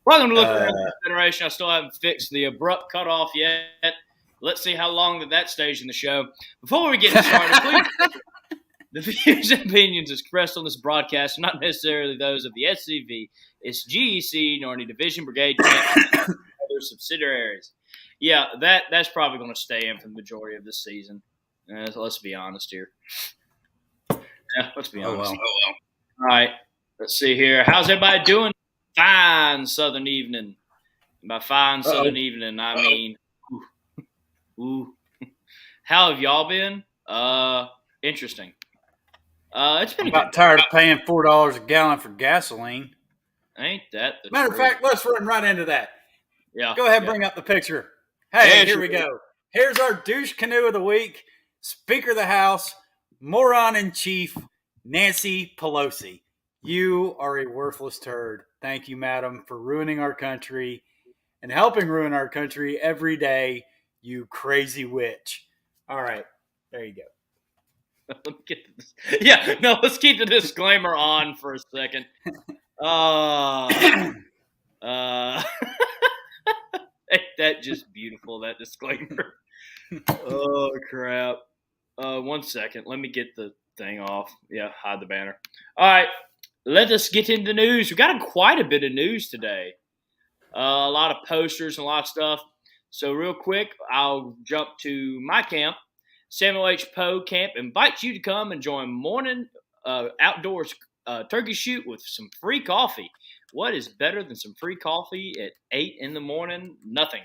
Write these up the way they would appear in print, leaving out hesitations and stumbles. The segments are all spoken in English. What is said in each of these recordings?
Welcome to Look Around the Confederation. I still haven't fixed the abrupt cutoff yet. Let's see how long that stays in the show. Before we get started, please, the views and opinions expressed on this broadcast are not necessarily those of the SCV, its GEC, nor any division, brigade, camp, or other subsidiaries. Yeah, that's probably going to stay in for the majority of this season. Let's be honest here. Yeah, let's be honest. Oh, well. All right, let's see here. How's everybody doing? Fine Southern evening. By fine Southern evening, I mean, ooh. How have y'all been? Interesting. It's been about tired of paying $4 a gallon for gasoline. Ain't that the Matter of truth? fact, let's run right into that. Yeah. Go ahead and bring up the picture. Hey, here we go. Here's our douche canoe of the week. Speaker of the House, moron in chief, Nancy Pelosi. You are a worthless turd. Thank you, madam, for ruining our country and helping ruin our country every day, you crazy witch. All right, there you go. Let me get this. Yeah, no, let's keep the disclaimer on for a second. Ain't that just beautiful, that disclaimer? Oh, crap. 1 second. Let me get the thing off. Yeah, hide the banner. All right, let us get into the news. We've got quite a bit of news today. A lot of posters and a lot of stuff. So real quick, I'll jump to my camp. Samuel H. Poe Camp invites you to come and join morning outdoors turkey shoot with some free coffee. What is better than some free coffee at 8 in the morning? Nothing.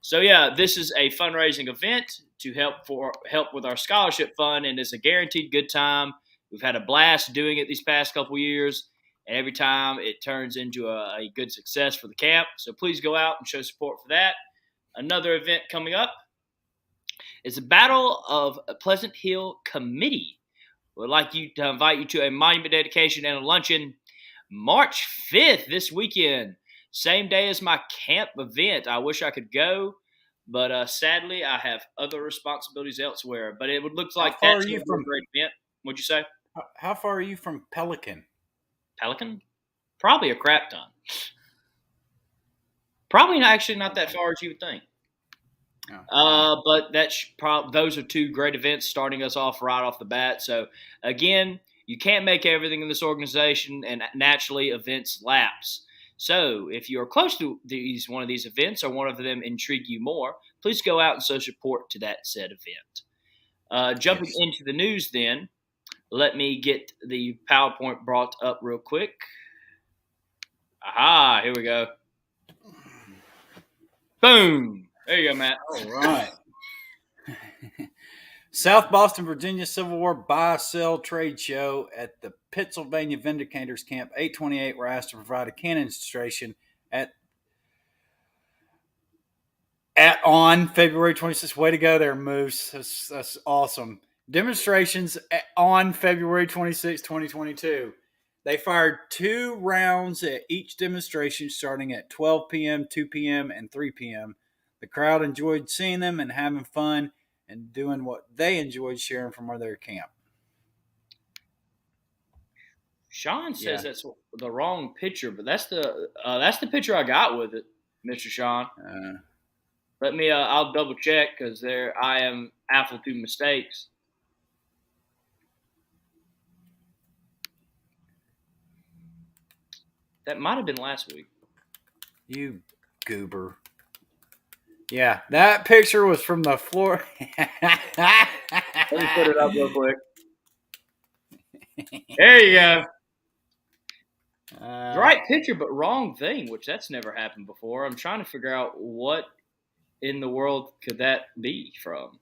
So yeah, this is a fundraising event to help with our scholarship fund, and it's a guaranteed good time. We've had a blast doing it these past couple years, and every time it turns into a good success for the camp. So please go out and show support for that. Another event coming up is the Battle of Pleasant Hill Committee. We'd like to invite you to a monument dedication and a luncheon March 5th this weekend. Same day as my camp event. I wish I could go, but sadly I have other responsibilities elsewhere. But it would look like that's a great event. What'd you say? How far are you from Pelican? Pelican? Probably a crap ton. Probably not that far as you would think. Oh. But those are two great events starting us off right off the bat. So, again, you can't make everything in this organization, and naturally events lapse. So if you're close to one of these events or one of them intrigue you more, please go out and show support to that said event. Jumping into the news then, let me get the PowerPoint brought up real quick. Aha, here we go. Boom. There you go, Matt. All right. South Boston, Virginia Civil War Buy-Sell Trade Show at the Pennsylvania Vindicators Camp 828 were asked to provide a cannon demonstration on February 26th. Way to go there, Moose. That's awesome. Demonstrations on February 26, 2022. They fired 2 rounds at each demonstration starting at 12 p.m., 2 p.m., and 3 p.m. The crowd enjoyed seeing them and having fun and doing what they enjoyed sharing from their camp. Sean says that's the wrong picture, but that's the picture I got with it, Mr. Sean. Let me I'll double check because I am affle to mistakes. That might have been last week. You goober. Yeah, that picture was from the floor. Let me put it up real quick. There you go. Right picture, but wrong thing, which that's never happened before. I'm trying to figure out what in the world could that be from.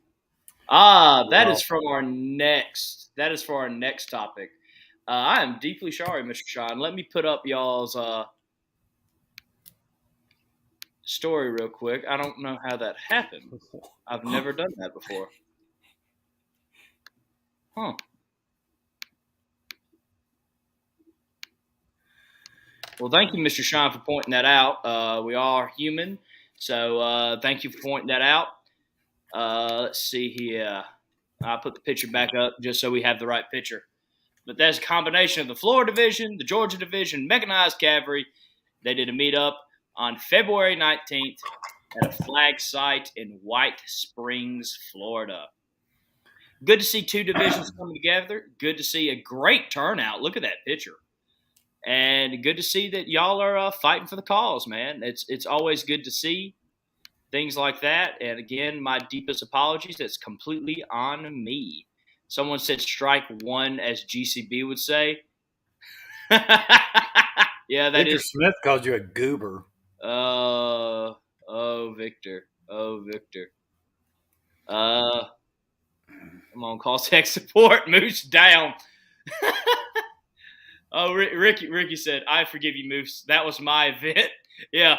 That is from our next. That is for our next topic. I am deeply sorry, Mr. Sean. Let me put up y'all's story real quick. I don't know how that happened. I've never done that before. Huh. Well, thank you, Mr. Sean, for pointing that out. We are human, so thank you for pointing that out. Let's see here. I'll put the picture back up just so we have the right picture. But that's a combination of the Florida Division, the Georgia Division, Mechanized Cavalry. They did a meetup on February 19th at a flag site in White Springs, Florida. Good to see two divisions coming together. Good to see a great turnout. Look at that picture. And good to see that y'all are fighting for the cause, man. It's always good to see things like that. And again, my deepest apologies. That's completely on me. Someone said strike one, as GCB would say. Yeah, that Victor is. Smith called you a goober. Oh, Victor. Oh, Victor. Come on, call tech support. Moose down. Oh, Ricky said, "I forgive you, Moose. That was my event." Yeah,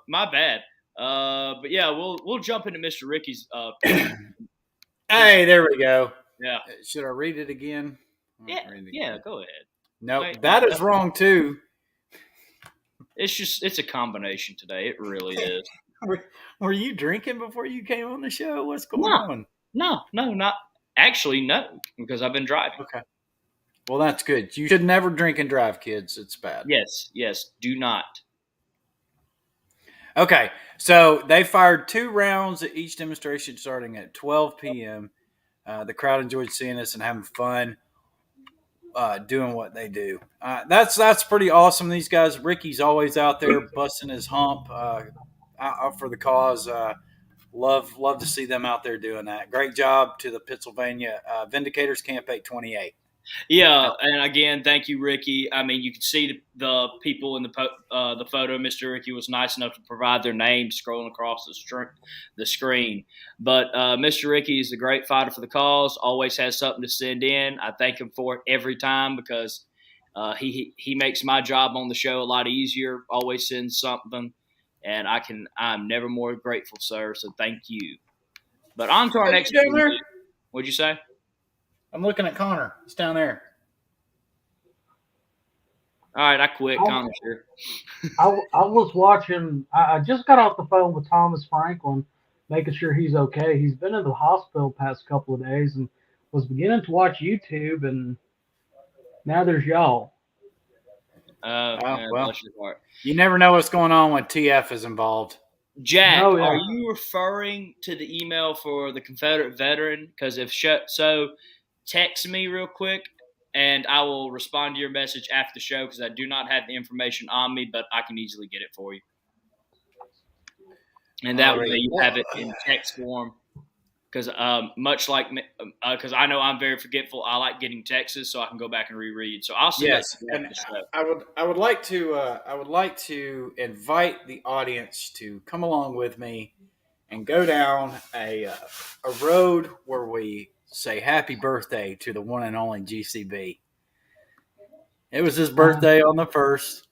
my bad. But yeah, we'll jump into Mr. Ricky's. Hey, there we go. Yeah, Should I read it again? yeah. Go ahead. No, Wait, that is wrong too. It's a combination today. It really is. Were you drinking before you came on the show? What's going on? No, not actually. No, because I've been driving. Okay. Well, that's good. You should never drink and drive, kids. It's bad. Yes. Do not. Okay, so they fired 2 rounds at each demonstration starting at 12 p.m. The crowd enjoyed seeing us and having fun doing what they do. That's pretty awesome. These guys, Ricky's always out there busting his hump out for the cause. Love to see them out there doing that. Great job to the Pennsylvania Vindicators Camp 828. Yeah, and again, thank you, Ricky. I mean, you can see the people in the photo. Mr. Ricky was nice enough to provide their names scrolling across the screen. But Mr. Ricky is a great fighter for the cause. Always has something to send in. I thank him for it every time because he makes my job on the show a lot easier. Always sends something, and I'm never more grateful, sir. So thank you. But on to our next. What'd you say? I'm looking at Connor. He's down there. All right, I quit. Connor's here. I was watching. I just got off the phone with Thomas Franklin, making sure he's okay. He's been in the hospital past couple of days and was beginning to watch YouTube, and now there's y'all. Man, well, you never know what's going on when TF is involved. Jack, are you referring to the email for the Confederate veteran? Because if so, text me real quick, and I will respond to your message after the show because I do not have the information on me, but I can easily get it for you. And that way you have it in text form. Because much like me, because I know I'm very forgetful, I like getting texts so I can go back and reread. So I'll send and I would like to invite the audience to come along with me and go down a road where we say happy birthday to the one and only GCB. It was his birthday on the 1st.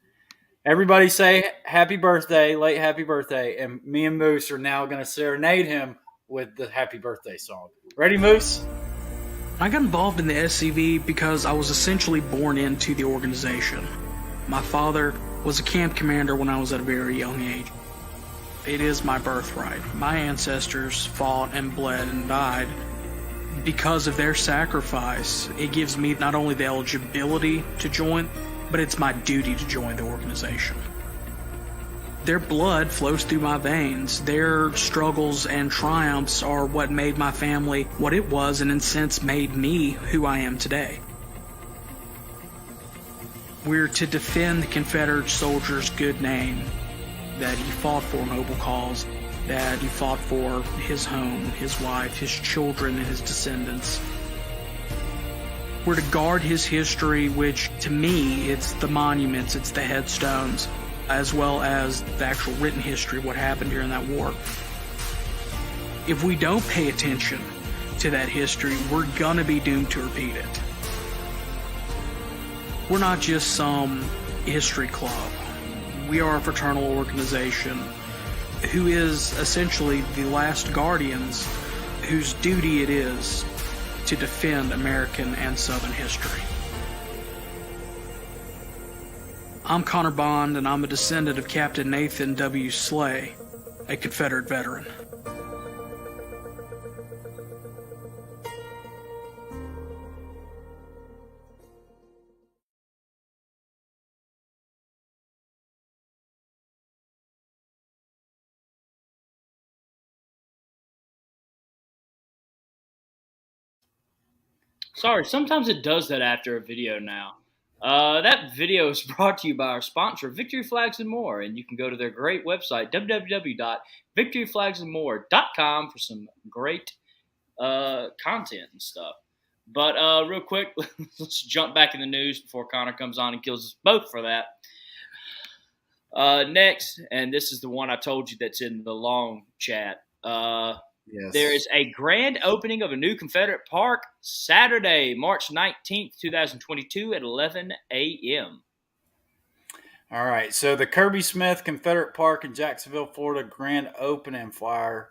Everybody say happy birthday, late happy birthday, and me and Moose are now going to serenade him with the happy birthday song. Ready, Moose? I got involved in the SCV because I was essentially born into the organization. My father was a camp commander when I was at a very young age. It is my birthright. My ancestors fought and bled and died. Because of their sacrifice, it gives me not only the eligibility to join, but it's my duty to join the organization. Their blood flows through my veins. Their struggles and triumphs are what made my family what it was, and in a sense made me who I am today. We're to defend the Confederate soldier's good name, that he fought for a noble cause, that he fought for his home, his wife, his children, and his descendants. We're to guard his history, which to me, it's the monuments, it's the headstones, as well as the actual written history, what happened during that war. If we don't pay attention to that history, we're gonna be doomed to repeat it. We're not just some history club. We are a fraternal organization who is essentially the last guardians whose duty it is to defend American and Southern history. I'm Connor Bond, and I'm a descendant of Captain Nathan W. Slay, a Confederate veteran. Sorry, sometimes it does that after a video now. That video is brought to you by our sponsor, Victory Flags and More, and you can go to their great website, www.victoryflagsandmore.com, for some great content and stuff. But real quick, let's jump back in the news before Connor comes on and kills us both for that. Next, and this is the one I told you that's in the long chat. Yes. There is a grand opening of a new Confederate park Saturday, March 19th, 2022 at 11 a.m. All right. So the Kirby Smith Confederate Park in Jacksonville, Florida grand opening flyer.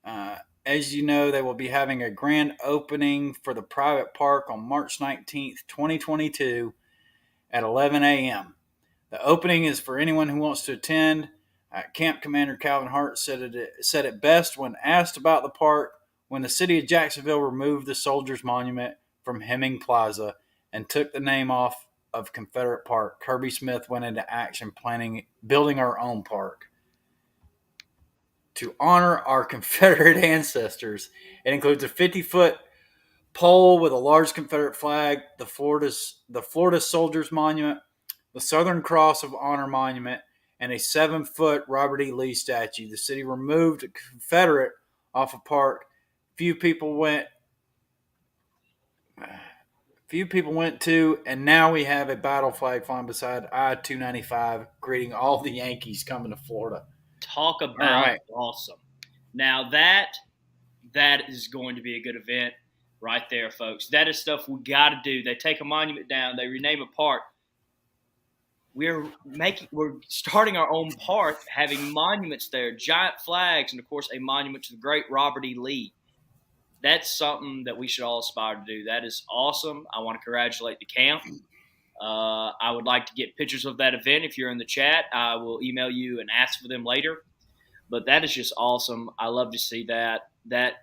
As you know, they will be having a grand opening for the private park on March 19th, 2022 at 11 a.m. The opening is for anyone who wants to attend. Camp Commander Calvin Hart said it best when asked about the park when the city of Jacksonville removed the Soldiers Monument from Hemming Plaza and took the name off of Confederate Park. Kirby Smith went into action building our own park. To honor our Confederate ancestors, it includes a 50-foot pole with a large Confederate flag, the Florida Soldiers Monument, the Southern Cross of Honor Monument, and a 7-foot Robert E. Lee statue. The city removed a Confederate off a park. Few people went to, and now we have a battle flag flying beside I-295, greeting all the Yankees coming to Florida. Talk about awesome. Now that is going to be a good event right there, folks. That is stuff we got to do. They take a monument down, they rename a park. We're starting our own park, having monuments there, giant flags, and of course a monument to the great Robert E. Lee. That's something that we should all aspire to do. That is awesome. I want to congratulate the camp. I would like to get pictures of that event. If you're in the chat, I will email you and ask for them later. But that is just awesome. I love to see that. That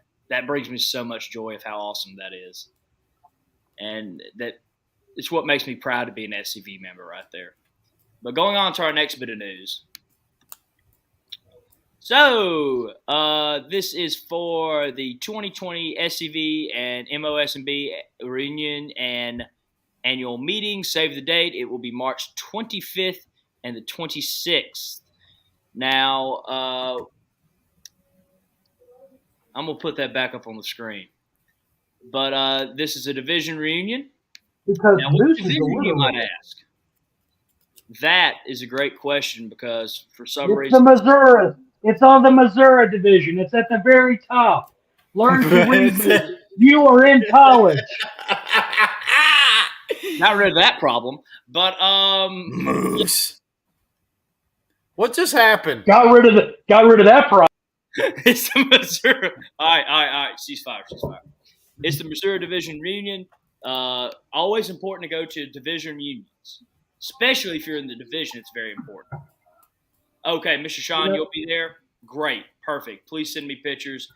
brings me so much joy of how awesome that is. And that it's what makes me proud to be an SCV member right there. But going on to our next bit of news. So, this is for the 2020 SCV and MOSB reunion and annual meeting. Save the date. It will be March 25th and the 26th. Now, I'm going to put that back up on the screen. But this is a division reunion. Because now, what division, you might ask? That is a great question because for some reason... It's the Missouri. It's on the Missouri division. It's at the very top. Learn to read. You are in college. Not rid of that problem, but Moose. What just happened? Got rid of that problem. It's the Missouri. All right. Ceasefire. It's the Missouri Division reunion. Always important to go to division reunions, especially if you're in the division. It's very important. Okay, Mr. Sean, you'll be there. Great, perfect. Please send me pictures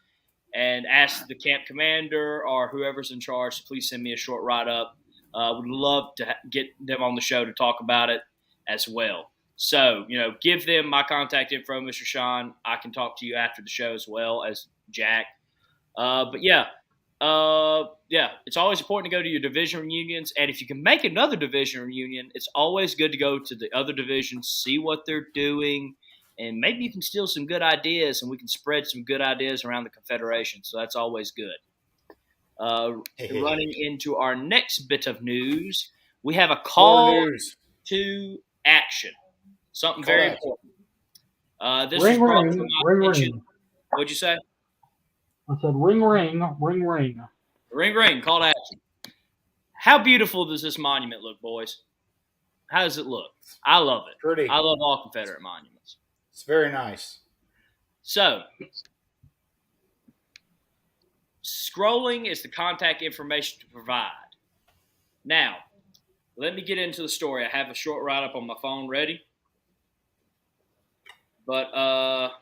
and ask the camp commander or whoever's in charge. Please send me a short write-up. Would love to get them on the show to talk about it as well. So, give them my contact info, Mr. Sean. I can talk to you after the show as well as Jack. But yeah, it's always important to go to your division reunions. And if you can make another division reunion, it's always good to go to the other divisions, see what they're doing, and maybe you can steal some good ideas and we can spread some good ideas around the Confederation. So that's always good. Running into our next bit of news, we have a call to action. Something very important. This ring, was brought ring, to my attention. What'd you say? I said ring, ring, ring, ring. Ring, ring, call to action. How beautiful does this monument look, boys? How does it look? I love it. Pretty. I love all Confederate monuments. It's very nice. So, scrolling is the contact information to provide. Now, let me get into the story. I have a short write-up on my phone ready. But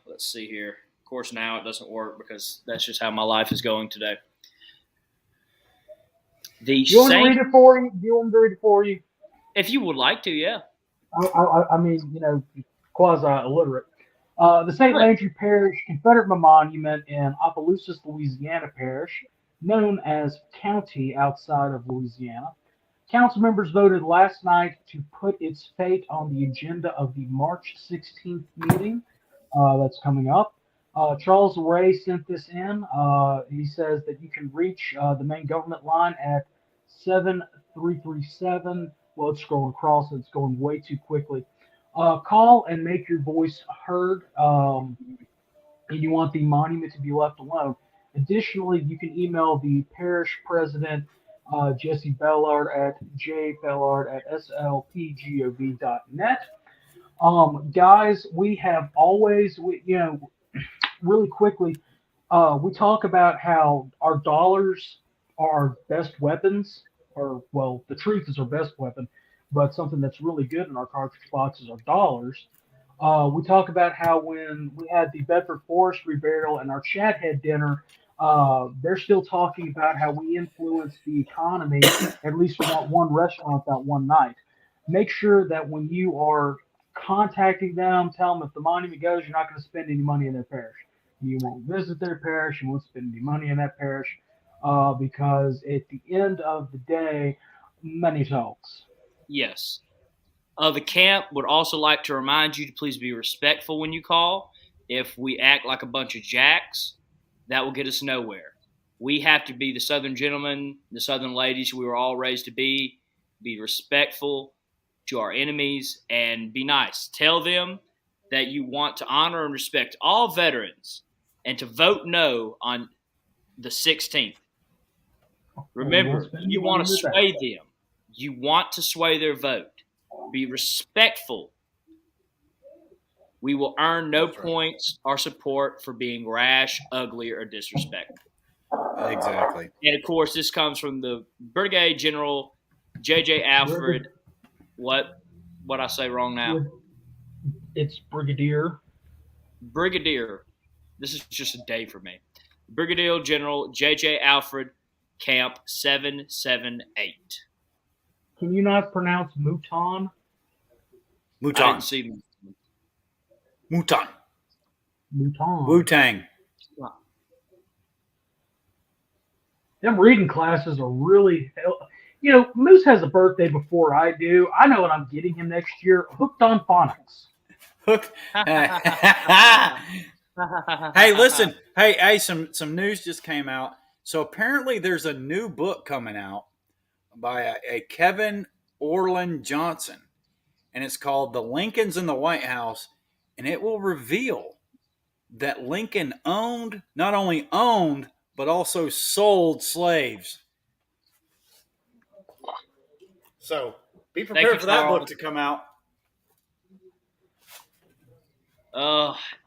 let's see here. Of course, now it doesn't work because that's just how my life is going today. Do you want me to read it for you? Do you want me to read it for you? If you would like to, yeah. I mean, quasi-illiterate. The St. Landry Parish Confederate Monument in Opelousas, Louisiana Parish known as county outside of Louisiana. Council members voted last night to put its fate on the agenda of the March 16th meeting that's coming up. Charles Ray sent this in. He says that you can reach the main government line at 7337. Well, it's scrolling across, it's going way too quickly. Call and make your voice heard. And you want the monument to be left alone. Additionally, you can email the parish president, Jesse Bellard, at jbellard@slpgov.net. Guys, we have always, really quickly, we talk about how our dollars are our best weapons, or, well, the truth is our best weapon, but something that's really good in our cartridge boxes are dollars. We talk about how when we had the Bedford Forestry burial and our Chathead dinner, they're still talking about how we influenced the economy, at least for that one restaurant that one night. Make sure that when you are contacting them, tell them if the monument goes, you're not going to spend any money in their parish. You won't visit their parish, you won't spend any money in that parish, because at the end of the day, money talks. Yes. The camp would also like to remind you to please be respectful when you call. If we act like a bunch of jacks, that will get us nowhere. We have to be the Southern gentlemen, the Southern ladies we were all raised to be respectful to our enemies, and be nice. Tell them that you want to honor and respect all veterans and to vote no on the 16th. Remember, you want to sway them. You want to sway their vote. Be respectful. We will earn no points or support for being rash, ugly, or disrespectful. Exactly. And of course, this comes from the Brigadier General J.J. Alfred. What I say wrong now? It's Brigadier. Brigadier. This is just a day for me. Brigadier General J.J. Alfred, Camp 778. Can you not pronounce Mouton? Mouton. I didn't see Mouton. Mouton. Wu-Tang. Them reading classes are really, Moose has a birthday before I do. I know what I'm getting him next year. Hooked on phonics. Hook. Hey, listen. Hey, some news just came out. So apparently there's a new book coming out by a Kevin Orland Johnson, and it's called The Lincolns in the White House, and it will reveal that Lincoln not only owned, but also sold slaves. So be prepared for that book to come out.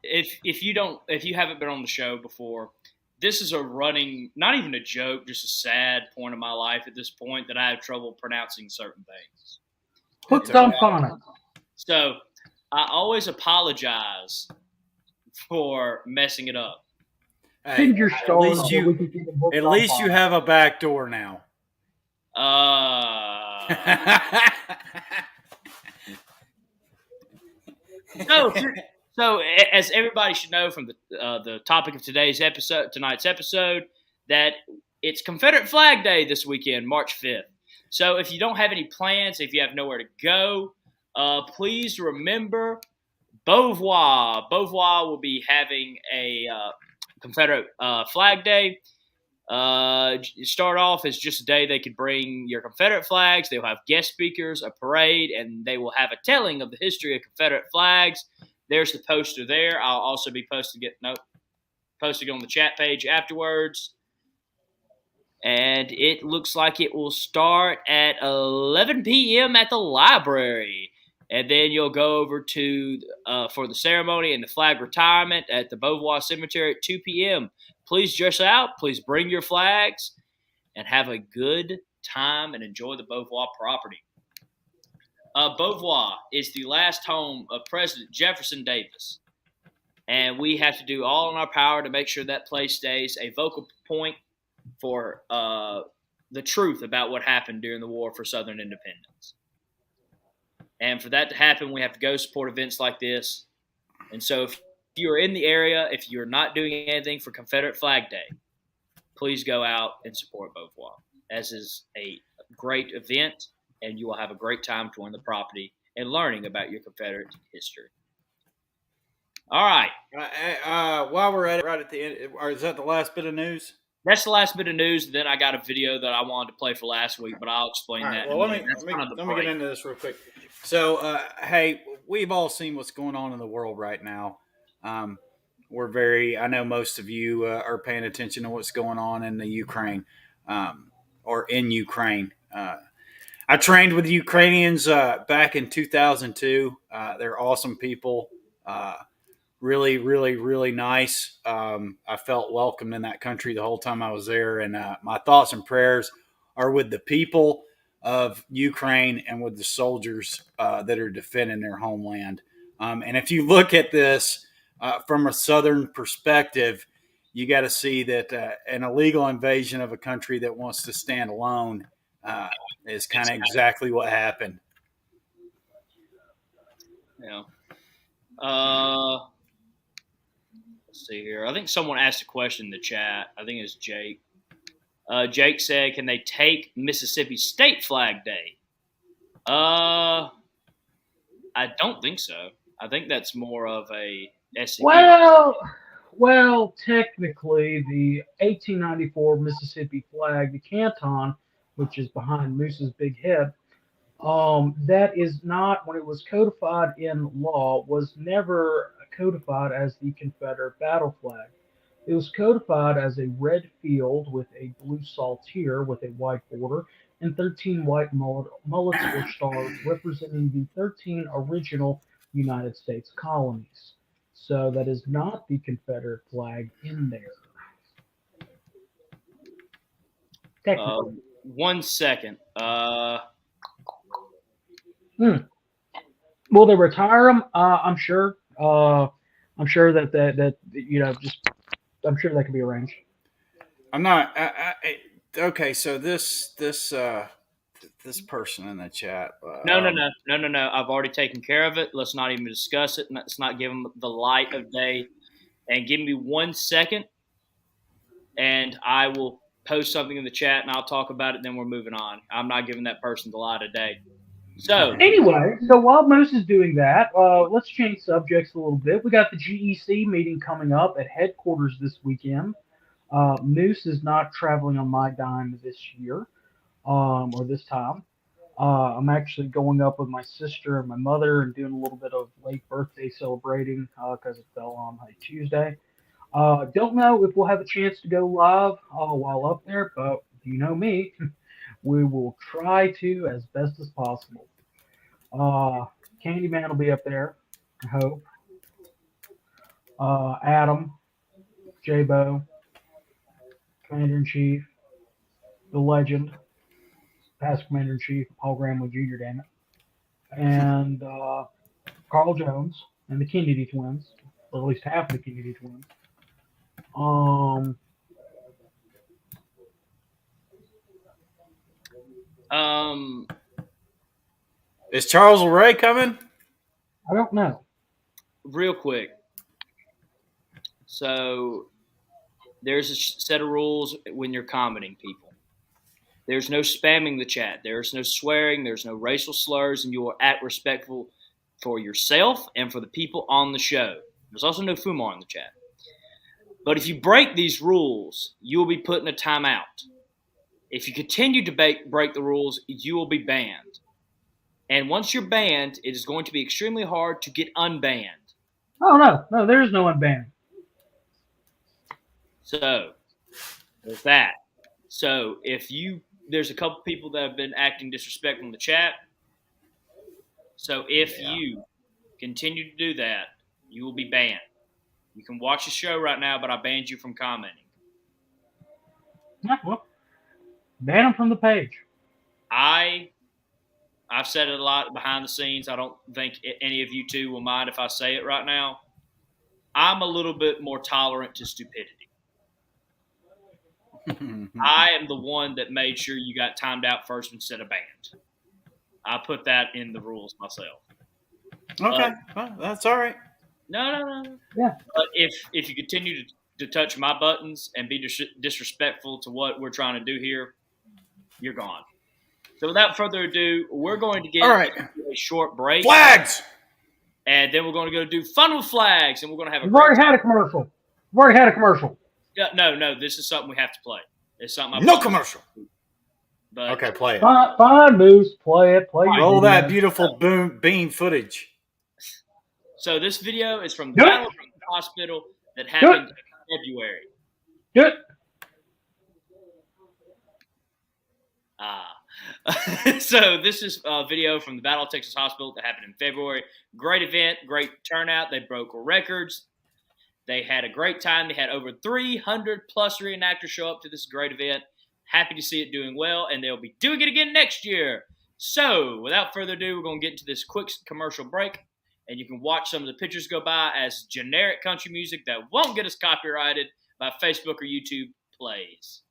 If you haven't been on the show before, this is a running, not even a joke, just a sad point of my life at this point that I have trouble pronouncing certain things. Hooked on phonics. So I always apologize for messing it up. Hey, at least you have a back door now. So as everybody should know from the topic of tonight's episode, that it's Confederate Flag Day this weekend, March 5th. So if you don't have any plans, if you have nowhere to go, please remember Beauvoir. Beauvoir will be having a Confederate Flag Day. Start off as just a day they could bring your Confederate flags. They'll have guest speakers, a parade, and they will have a telling of the history of Confederate flags. There's the poster there. I'll also be posting on the chat page afterwards. And it looks like it will start at 11 p.m. at the library. And then you'll go over to for the ceremony and the flag retirement at the Beauvoir Cemetery at 2 p.m. Please dress out. Please bring your flags and have a good time and enjoy the Beauvoir property. Beauvoir is the last home of President Jefferson Davis. And we have to do all in our power to make sure that place stays a vocal point for the truth about what happened during the war for Southern independence. And for that to happen, we have to go support events like this. And so if you're in the area, if you're not doing anything for Confederate Flag Day, please go out and support Beauvoir, as is a great event, and you will have a great time touring the property and learning about your Confederate history. All right. While we're at it, right at the end, is that the last bit of news? That's the last bit of news. Then I got a video that I wanted to play for last week, but I'll explain All right, that. well, let me get into this real quick. So, hey, we've all seen what's going on in the world right now. I know most of you are paying attention to what's going on in the Ukraine, or in Ukraine. I trained with the Ukrainians back in 2002. They're awesome people. Really, really, really nice. I felt welcomed in that country the whole time I was there. And my thoughts and prayers are with the people of Ukraine and with the soldiers that are defending their homeland. And if you look at this from a Southern perspective, you got to see that an illegal invasion of a country that wants to stand alone is kind of exactly what happened. Yeah. Let's see here. I think someone asked a question in the chat. I think it's Jake. Jake said, "Can they take Mississippi State Flag Day?" I don't think so. I think that's more of a SCV. Well, technically, the 1894 Mississippi flag, the canton, which is behind Moose's big head, that is not, when it was codified in law, was never codified as the Confederate battle flag. It was codified as a red field with a blue saltire with a white border and 13 white mullets or stars representing the 13 original United States colonies. So that is not the Confederate flag in there. Technically. 1 second. Will they retire them? I'm sure. I'm sure that I'm sure that can be arranged. I'm not. Okay, so this person in the chat. No. I've already taken care of it. Let's not even discuss it. Let's not give them the light of day. And give me 1 second, and I will post something in the chat, and I'll talk about it. Then we're moving on. I'm not giving that person the light of day. So anyway, while Moose is doing that, let's change subjects a little bit. We got the GEC meeting coming up at headquarters this weekend. Moose is not traveling on my dime this year, or this time. I'm actually going up with my sister and my mother and doing a little bit of late birthday celebrating because it fell on a Tuesday. Don't know if we'll have a chance to go live while up there, but you know me. We will try to as best as possible. Candyman will be up there, I hope. Adam, J-Bo, Commander-in-Chief, the legend, past Commander-in-Chief, Paul Gramley Jr., damn it, and Carl Jones, and the Kennedy twins, or at least half of the Kennedy twins. Is Charles Ray coming? I don't know. Real quick. So there's a set of rules when you're commenting people. There's no spamming the chat. There's no swearing. There's no racial slurs, and you are respectful for yourself and for the people on the show. There's also no FUMAR in the chat. But if you break these rules, you will be put in a timeout. If you continue to break the rules, you will be banned. And once you're banned, it is going to be extremely hard to get unbanned. Oh, no, there is no unbanning. So, with that. So, there's a couple people that have been acting disrespectful in the chat. So, if you continue to do that, you will be banned. You can watch the show right now, but I banned you from commenting. Yeah, well, ban them from the page. I've said it a lot behind the scenes. I don't think any of you two will mind if I say it right now. I'm a little bit more tolerant to stupidity. I am the one that made sure you got timed out first instead of banned. I put that in the rules myself. Okay, well, that's all right. No. Yeah. But if you continue to touch my buttons and be disrespectful to what we're trying to do here, you're gone. So without further ado, we're going to get a short break. Flags! And then we're going to go do Fun with Flags, and we're going to have a We've already had a commercial. No, this is something we have to play. It's something. No commercial. But okay, play it. Fine, Moose. Play it. Roll that beautiful beam footage. So this video is from the Battle of the Hospital that happened in February. Good. So this is a video from the Battle of Texas Hospital that happened in February. Great event, great turnout. They broke records. They had a great time. They had over 300 plus reenactors show up to this great event. Happy to see it doing well, and they'll be doing it again next year. So without further ado, we're going to get into this quick commercial break, and you can watch some of the pictures go by as generic country music that won't get us copyrighted by Facebook or YouTube plays.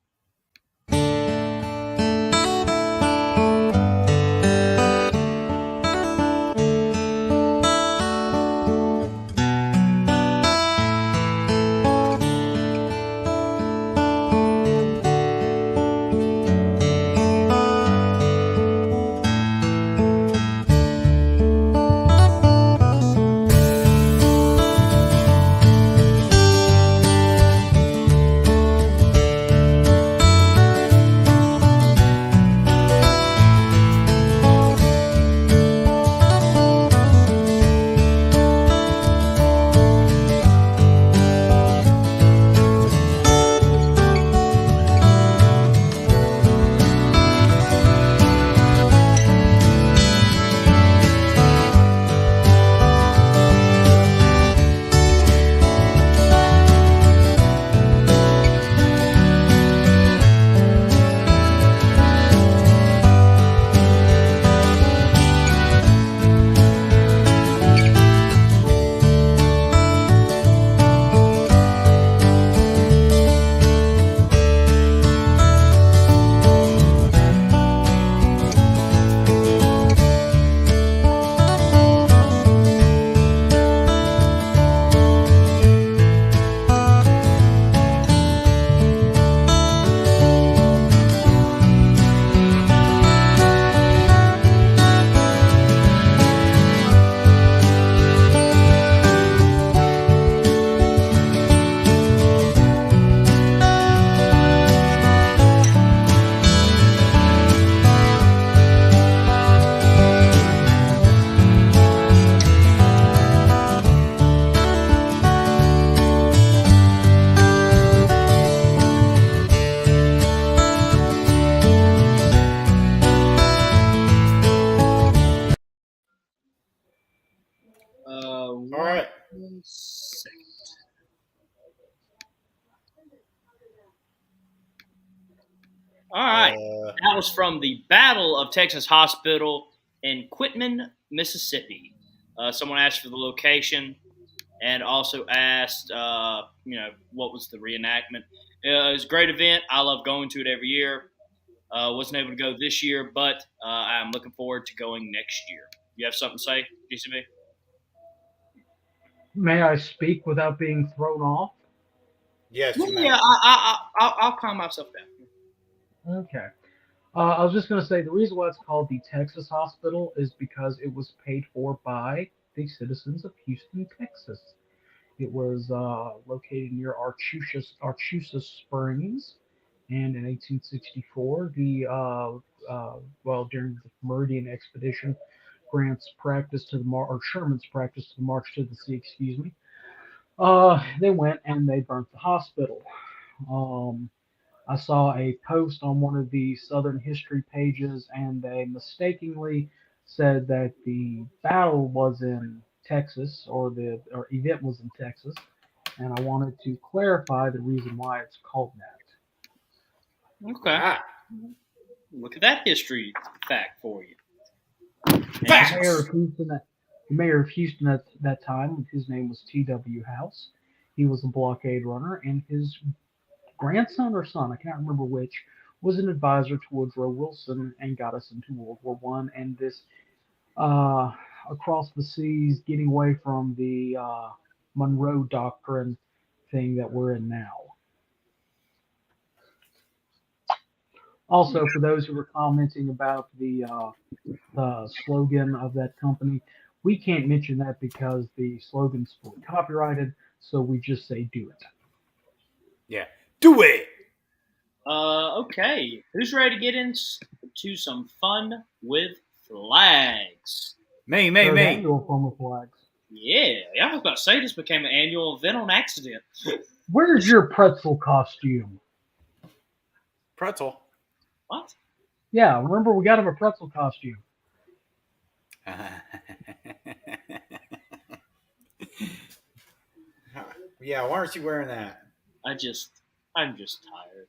All right. 1 second. All right. That was from the Battle of Texas Hospital in Quitman, Mississippi. Someone asked for the location and also asked, what was the reenactment. It was a great event. I love going to it every year. Wasn't able to go this year, but I'm looking forward to going next year. You have something to say, DCB? May I speak without being thrown off? Yes, you may. Yeah, I'll calm myself down. Okay. I was just going to say the reason why it's called the Texas Hospital is because it was paid for by the citizens of Houston, Texas. It was located near Archusa Springs, and in 1864, during the Meridian Expedition, Sherman's practice to the March to the Sea. They went and they burnt the hospital. I saw a post on one of the Southern history pages, and they mistakenly said that the battle was in Texas, or the event was in Texas, and I wanted to clarify the reason why it's called that. Okay. Look at that history fact for you. The mayor of Houston at that time, his name was T.W. House. He was a blockade runner, and his grandson or son, I can't remember which, was an advisor to Woodrow Wilson and got us into World War I. And this across the seas, getting away from the Monroe Doctrine thing that we're in now. Also, for those who were commenting about the slogan of that company, we can't mention that because the slogan's fully copyrighted, so we just say do it. Yeah. Do it! Okay. Who's ready to get into some fun with flags? Me. Annual fun with flags. Yeah, I was about to say this became an annual event on accident. Where's your pretzel costume? Pretzel. What? Yeah, remember we got him a pretzel costume. Yeah, why aren't you wearing that? I'm just tired.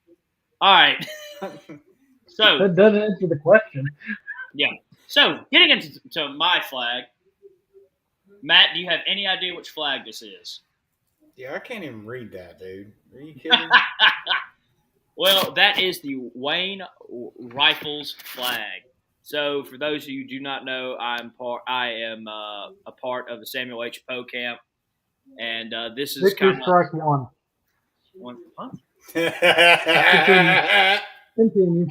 All right. So That doesn't answer the question. yeah. So getting into my flag, Matt, do you have any idea which flag this is? Yeah, I can't even read that, dude. Are you kidding? Well, that is the Wayne Rifles flag. So, for those of you who do not know, I am a part of the Samuel H. Poe camp, and this is Victor kind of strike one. Huh? Continue.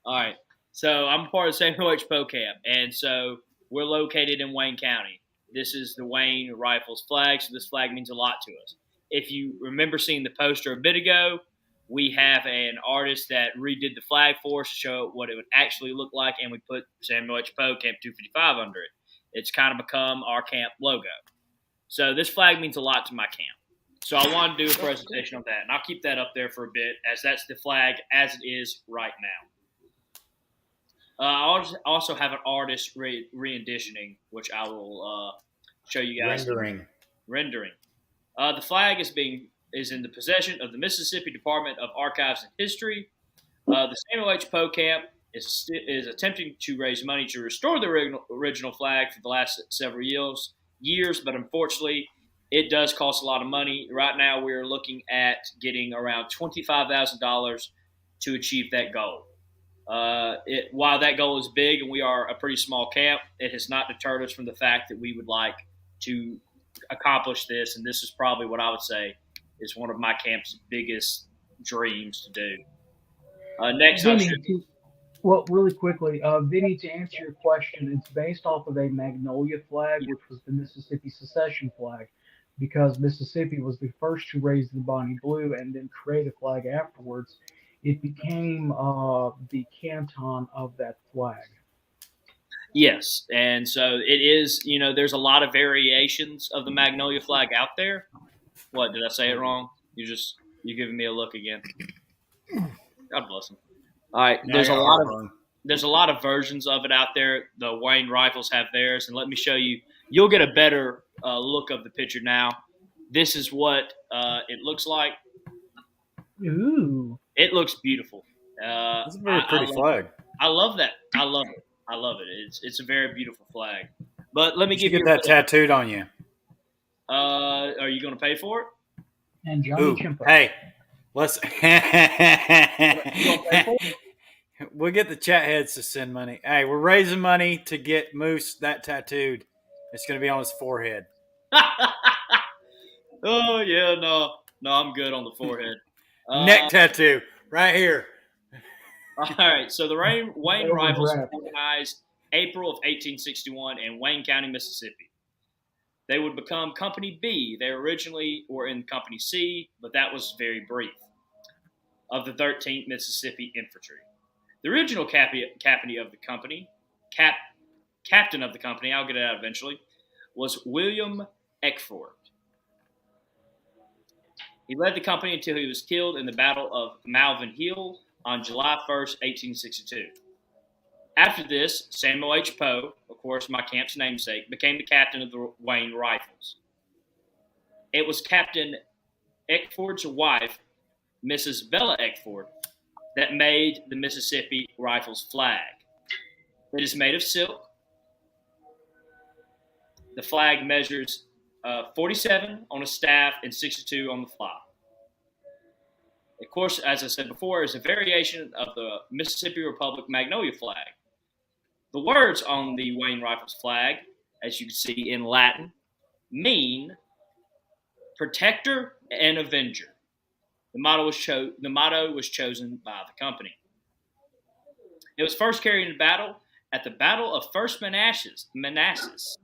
All right. So I'm part of the Samuel H. Poe camp, and so we're located in Wayne County. This is the Wayne Rifles flag, so this flag means a lot to us. If you remember seeing the poster a bit ago, we have an artist that redid the flag for us to show what it would actually look like, and we put Samuel H. Poe Camp 255 under it. It's kind of become our camp logo. So this flag means a lot to my camp. So I want to do a presentation on that, and I'll keep that up there for a bit, as that's the flag as it is right now. I also have an artist renditioning, which I will show you guys. Rendering. The flag is in the possession of the Mississippi Department of Archives and History. The Samuel H. Poe Camp is attempting to raise money to restore the original flag for the last several years, but unfortunately, it does cost a lot of money. Right now, we're looking at getting around $25,000 to achieve that goal. While that goal is big and we are a pretty small camp, it has not deterred us from the fact that we would like to accomplish this, and this is probably what I would say is one of my camp's biggest dreams to do. Next, really quickly, Vinny, to answer your question, it's based off of a Magnolia flag, which was the Mississippi secession flag, because Mississippi was the first to raise the Bonnie Blue and then create a flag afterwards. It became the canton of that flag. Yes, and so it is, there's a lot of variations of the Magnolia flag out there. What, did I say it wrong? You're giving me a look again. God bless him. All right, there's a lot of versions of it out there. The Wayne Rifles have theirs, and let me show you. You'll get a better look of the picture now. This is what it looks like. Ooh. It looks beautiful. It's a very pretty flag. I love that. I love it. It's a very beautiful flag. But let me give you that tattooed on you. Are you going to pay for it? And Johnny Chimpa. Hey, let's. We'll get the chat heads to send money. Hey, we're raising money to get Moose that tattooed. It's going to be on his forehead. Oh yeah, no, I'm good on the forehead. Neck tattoo right here. All right, so the Wayne Rifles were organized April of 1861 in Wayne County, Mississippi. They would become Company B. They originally were in Company C, but that was very brief, of the 13th Mississippi Infantry. The original captain of the company, I'll get it out eventually, was William Eckford. He led the company until he was killed in the Battle of Malvern Hill on July 1st, 1862. After this, Samuel H. Poe, of course my camp's namesake, became the captain of the Wayne Rifles. It was Captain Eckford's wife, Mrs. Bella Eckford, that made the Mississippi Rifles flag. It is made of silk. The flag measures 47 on a staff and 62 on the fly. Of course, as I said before, is a variation of the Mississippi Republic Magnolia flag. The words on the Wayne Rifles flag, as you can see in Latin, mean protector an avenger. The motto was chosen by the company. It was first carried into battle at the Battle of First Manassas. The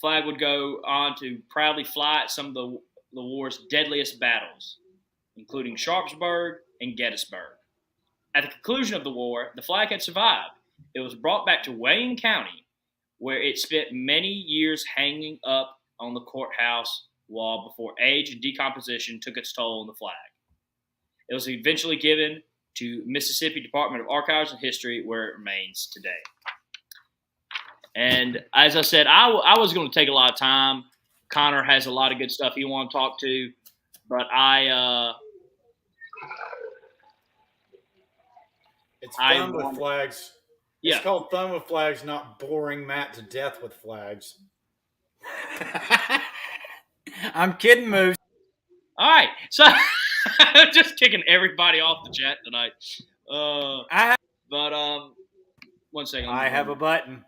flag would go on to proudly fly at some of the war's deadliest battles, including Sharpsburg and Gettysburg. At the conclusion of the war, the flag had survived. It was brought back to Wayne County, where it spent many years hanging up on the courthouse wall before age and decomposition took its toll on the flag. It was eventually given to Mississippi Department of Archives and History, where it remains today. And as I said, I was going to take a lot of time. Connor has a lot of good stuff he want to talk to, but it's fun with flags. Yeah. It's called Fun with Flags, not boring Matt to death with flags. I'm kidding, Moose. All right, so I'm just kicking everybody off the chat tonight. One second. I have a button.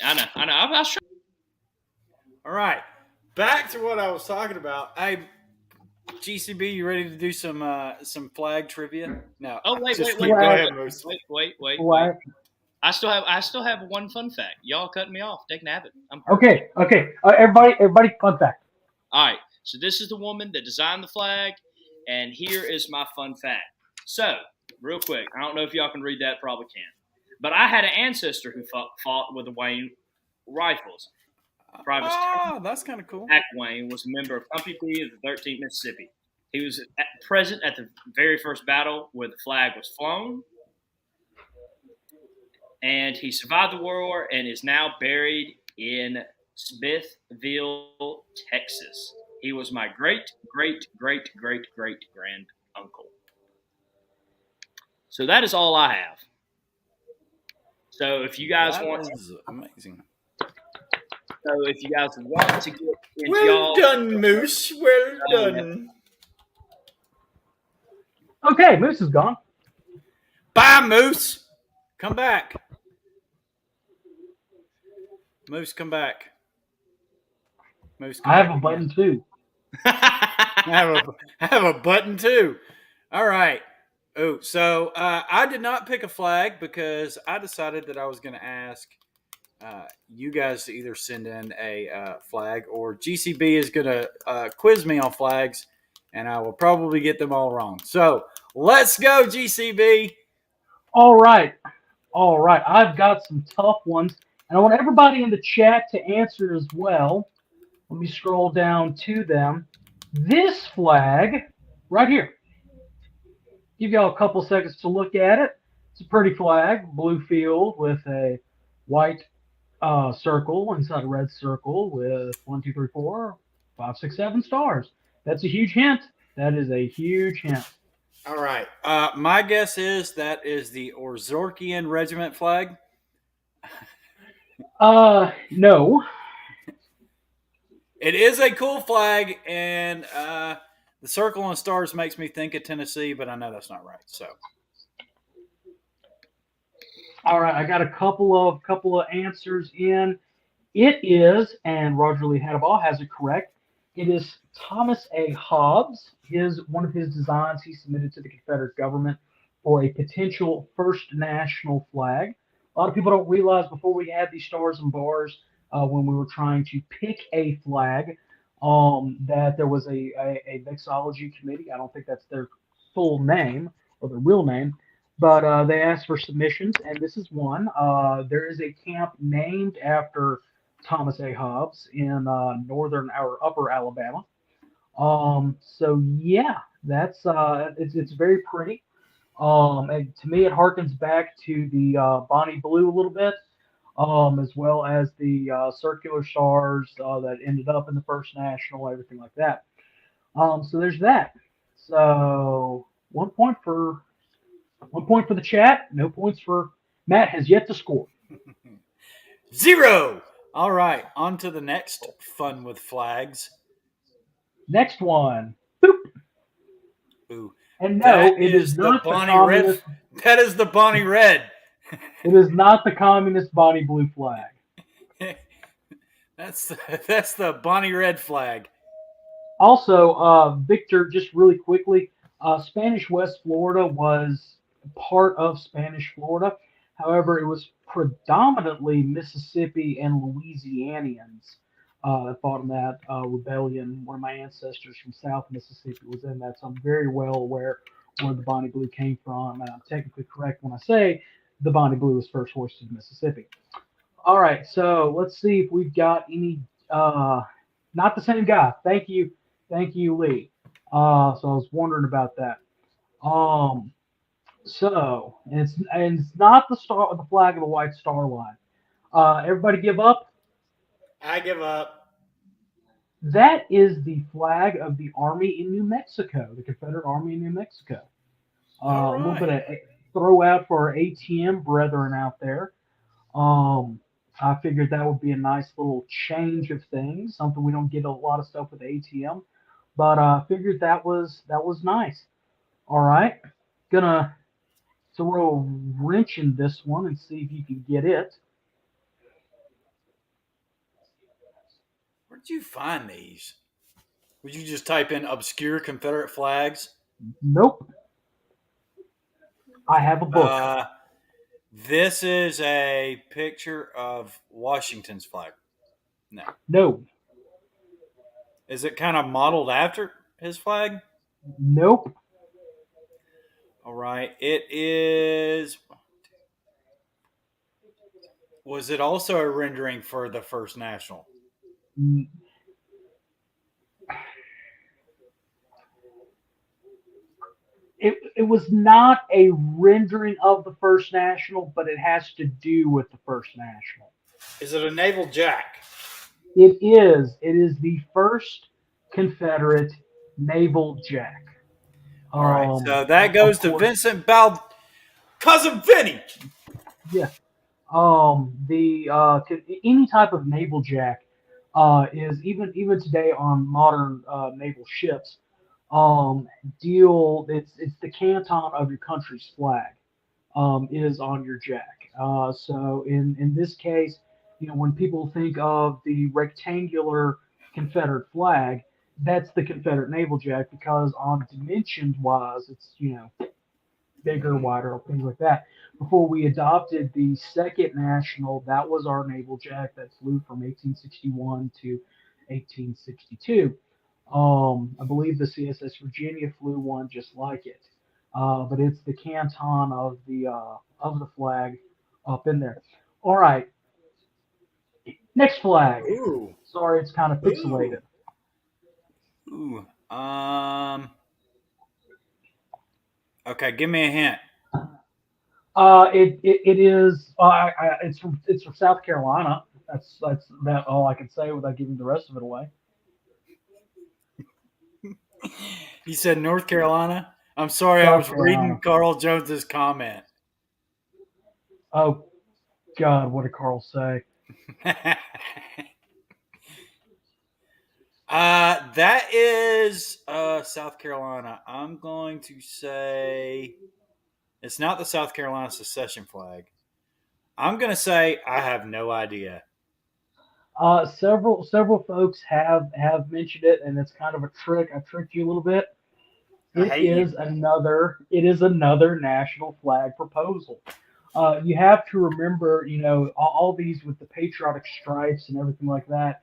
I know. I was trying. All right, back to what I was talking about. GCB, you ready to do some flag trivia? No. Oh wait. Go ahead, Moose. Wait. What? I still have one fun fact. Y'all cutting me off. Take a it. Okay. Everybody, fun fact. All right. So this is the woman that designed the flag, and here is my fun fact. So, real quick, I don't know if y'all can read that. Probably can. But I had an ancestor who fought with the Wayne Rifles. That's kind of cool. Jack Wayne was a member of Company B of the 13th Mississippi. He was present at the very first battle where the flag was flown. And he survived the war and is now buried in Smithville, Texas. He was my great grand uncle. So that is all I have. So if you guys amazing. So if you guys want to get into well done, Moose. Well done. Okay, Moose is gone. Bye, Moose. Come back. Moose, come back. Moose, come I have back a button too. I have a button too. All right. Oh, so I did not pick a flag because I decided that I was going to ask you guys to either send in a flag or GCB is going to quiz me on flags, and I will probably get them all wrong. So let's go, GCB. All right. I've got some tough ones, and I want everybody in the chat to answer as well. Let me scroll down to them. This flag right here. Give y'all a couple seconds to look at it. It's a pretty flag, blue field with a white circle inside a red circle with 1, 2, 3, 4, 5, 6, 7 stars. That's a huge hint. That is a huge hint. All right. My guess is that is the Orzorkian Regiment flag. No. It is a cool flag, and the circle and stars makes me think of Tennessee, but I know that's not right. So, all right, I got a couple of answers in. It is, and Roger Lee Hannibal has it correct. It is Thomas A. Hobbs. One of his designs he submitted to the Confederate government for a potential first national flag. A lot of people don't realize before we had these stars and bars, when we were trying to pick a flag, that there was a mixology committee. I don't think that's their full name or their real name, but they asked for submissions, and this is one. There is a camp named after Thomas A. Hobbs in northern or upper Alabama. So yeah, that's it's very pretty. And to me, it harkens back to the Bonnie Blue a little bit. As well as the circular stars that ended up in the first national, everything like that. So there's that. So 1 point for the chat. No points for Matt. Has yet to score. 0. All right, on to the next fun with flags. Next one. Boop. Ooh. And no, it is not the Bonnie Red. That is the Bonnie Red. It is not the communist Bonnie Blue flag. That's the Bonnie Red flag. Also, Victor, just really quickly, Spanish West Florida was part of Spanish Florida. However, it was predominantly Mississippi and Louisianians that fought in that rebellion. One of my ancestors from South Mississippi was in that, so I'm very well aware where the Bonnie Blue came from. And I'm technically correct when I say the Bonnie Blue was first hoisted in Mississippi. All right, so let's see if we've got any. Not the same guy. Thank you, Lee. So I was wondering about that. Um, so and it's not the flag of the White Star Line. Everybody give up. I give up. That is the flag of the Army in New Mexico, the Confederate Army in New Mexico. All A little bit right. of throw out for our ATM brethren out there. Um, I figured that would be a nice little change of things, something we don't get a lot of stuff with ATM, but I figured that was nice. All right, gonna throw a wrench in this one and see if you can get it. Where did you find these? Would you just type in obscure Confederate flags? Nope, I have a book. This is a picture of Washington's flag. No. No, Is it kind of modeled after his flag? nope. All right. It is. Was it also a rendering for the First National? It was not a rendering of the First National, but it has to do with the First National. Is it a naval jack? It is. It is the first Confederate naval jack. All right. So that Of goes to course, Vincent Bal, cousin Vinny. yeah. The any type of naval jack is even today on modern naval ships. Deal. It's the canton of your country's flag. Is on your jack. So in this case, when people think of the rectangular Confederate flag, that's the Confederate naval jack because on dimensions wise, it's bigger, wider, things like that. Before we adopted the second national, that was our naval jack that flew from 1861 to 1862. I believe the CSS Virginia flew one just like it, but it's the canton of the flag up in there. All right, next flag. Ooh. Sorry, it's kind of Ooh. pixelated. Ooh. Okay, give me a hint. It is. It's from South Carolina. That's that all I can say without giving the rest of it away. You said North Carolina? I'm sorry, I South was reading Carolina. Carl Jones's comment. Oh God, what did Carl say? That is South Carolina. I'm going to say it's not the South Carolina secession flag. I'm going to say I have no idea. Several folks have mentioned it, and it's kind of a trick. I tricked you a little bit. I hate you. It is another national flag proposal. You have to remember, all these with the patriotic stripes and everything like that.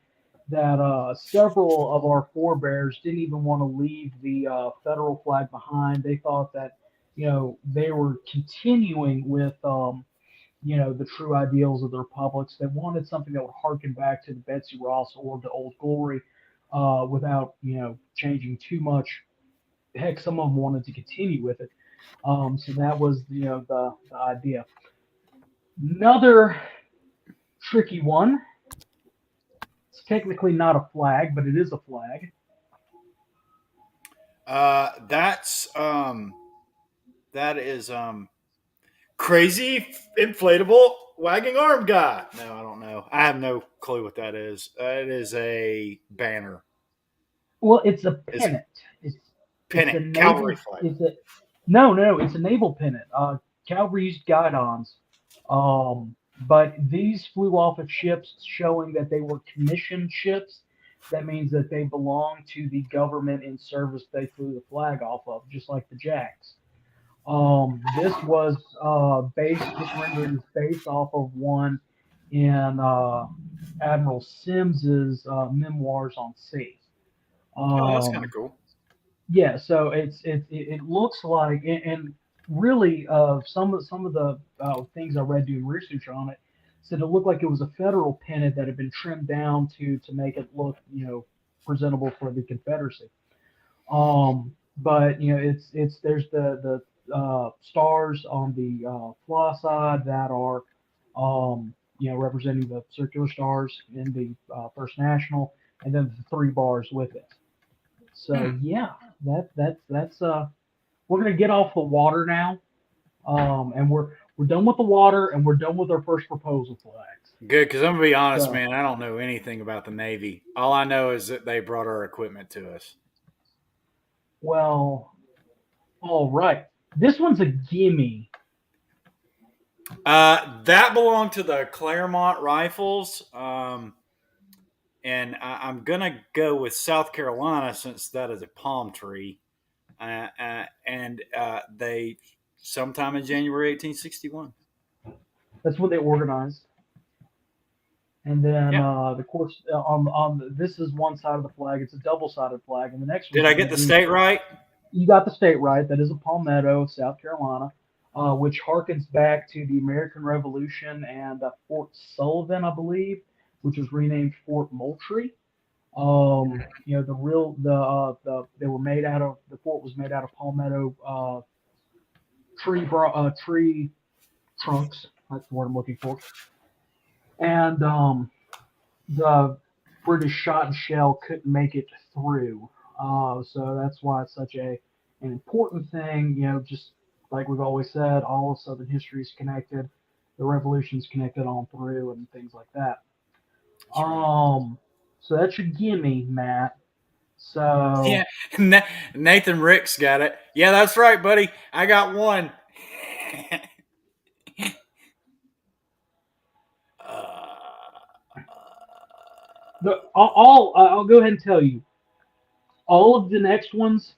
That several of our forebears didn't even want to leave the federal flag behind. They thought that they were continuing with the true ideals of the republics. They wanted something that would harken back to the Betsy Ross or the Old Glory, without changing too much. Heck, some of them wanted to continue with it. So that was the idea. Another tricky one. It's technically not a flag, but it is a flag. That is crazy inflatable wagging arm guy. No, I don't know. I have no clue what that is. It is a banner. Well, it's a It's pennant. It's a pennant, cavalry naval. flag. It's a no. It's a naval pennant. Cavalry used guidons, but these flew off of ships showing that they were commissioned ships. that means that they belong to the government in service they flew the flag off of, just like the Jacks. This was this rendering is based off of one in Admiral Sims's memoirs on sea. Oh, that's kind of Um, cool. yeah, so it looks like, and really some of the things I read doing research on it said it looked like it was a federal pennant that had been trimmed down to make it look presentable for the Confederacy. But it's there's the stars on the fly side that are representing the circular stars in the First National, and then the three bars with it. So yeah, that's we're gonna get off the water now, and we're done with the water, and we're done with our first proposal flags. Good, because I'm gonna be honest, So man. I don't know anything about the Navy. All I know is that they brought our equipment to us. well, all right, this one's a gimme. That belonged to the Claremont Rifles, and I'm gonna go with South Carolina since that is a palm tree, and they sometime in January 1861. That's what they organized. And then Yeah. the course this is one side of the flag. It's a double-sided flag, and the next Did one's I a get the gimme. state right? You got the state right. That is a palmetto, South Carolina, which harkens back to the American Revolution and Fort Sullivan, I believe, which was renamed Fort Moultrie. They were made out of the fort was made out of palmetto tree trunks. That's the word I'm looking for. And the British shot and shell couldn't make it through. So that's why it's such an important thing. Just like we've always said, all of Southern history is connected. The revolution's connected on through and things like that. So that's your gimme, Matt. Yeah, So Nathan Ricks got it. Yeah, that's right, buddy. I got one. I'll go ahead and tell you, all of the next ones